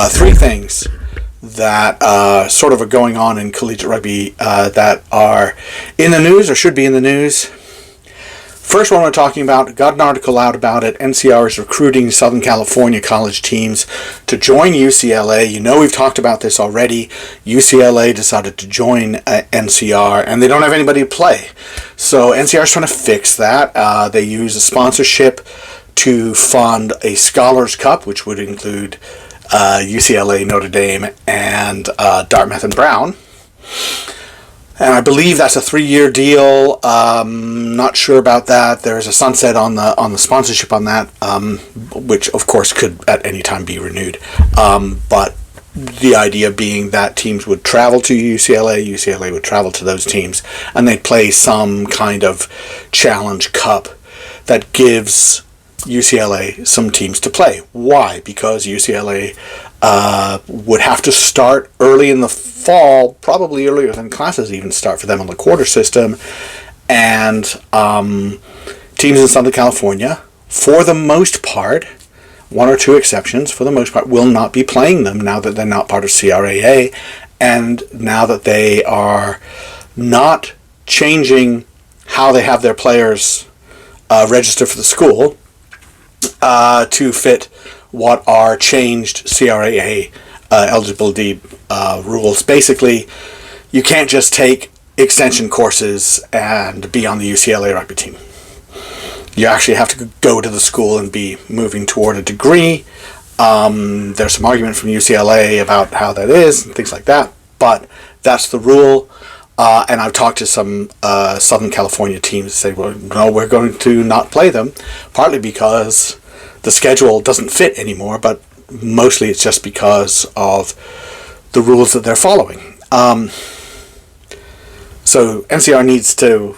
Three things that sort of are going on in collegiate rugby that are in the news or should be in the news. First one we're talking about, got an article out about it. NCR is recruiting Southern California college teams to join UCLA. You know, we've talked about this already. UCLA decided to join NCR, and they don't have anybody to play. So NCR is trying to fix that. They use a sponsorship to fund a Scholars Cup, which would include UCLA, Notre Dame, and Dartmouth and Brown. And I believe that's a 3-year deal. Not sure about that. There's a sunset on the sponsorship on that, which of course could at any time be renewed. But the idea being that teams would travel to UCLA, UCLA would travel to those teams, and they'd play some kind of challenge cup that gives UCLA some teams to play. Why? Because UCLA would have to start early in the fall, probably earlier than classes even start for them on the quarter system, and teams in Southern California, for the most part, one or two exceptions, for the most part, will not be playing them now that they're not part of CRAA, and now that they are not changing how they have their players register for the school to fit what are changed CRAA eligibility rules. Basically, you can't just take extension courses and be on the UCLA rugby team. You actually have to go to the school and be moving toward a degree. There's some argument from UCLA about how that is and things like that, but that's the rule. And I've talked to some Southern California teams that say, well, no, we're going to not play them, partly because the schedule doesn't fit anymore, but mostly it's just because of the rules that they're following. So NCR needs to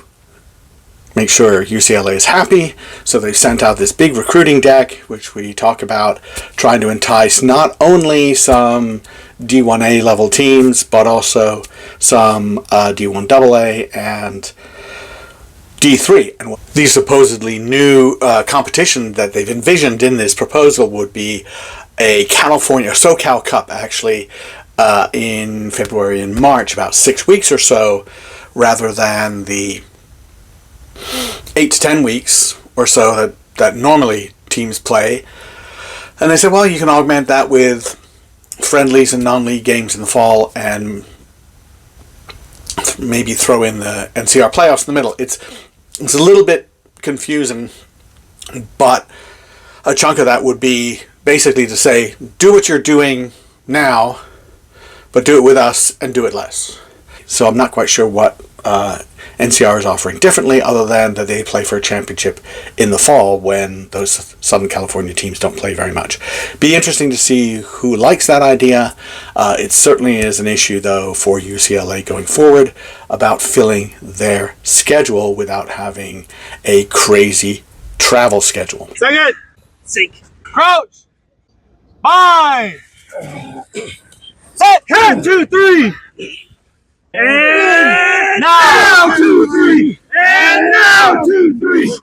make sure UCLA is happy, so they've sent out this big recruiting deck, which we talk about, trying to entice not only some D1A level teams, but also some D1AA and D3. And the supposedly new competition that they've envisioned in this proposal would be a California, SoCal Cup, actually, in February and March, about 6 weeks or so, rather than the 8 to 10 weeks or so that normally teams play. And they said, well, you can augment that with friendlies and non-league games in the fall and maybe throw in the NCR playoffs in the middle. It's a little bit confusing, but a chunk of that would be basically to say, do what you're doing now, but do it with us and do it less. So I'm not quite sure what NCR is offering differently, other than that they play for a championship in the fall when those Southern California teams don't play very much. Be interesting to see who likes that idea. It certainly is an issue, though, for UCLA going forward about filling their schedule without having a crazy travel schedule. Second, sink, crouch, bind, set, 1, 2, 3. And now 2, 3. And now 2, 3.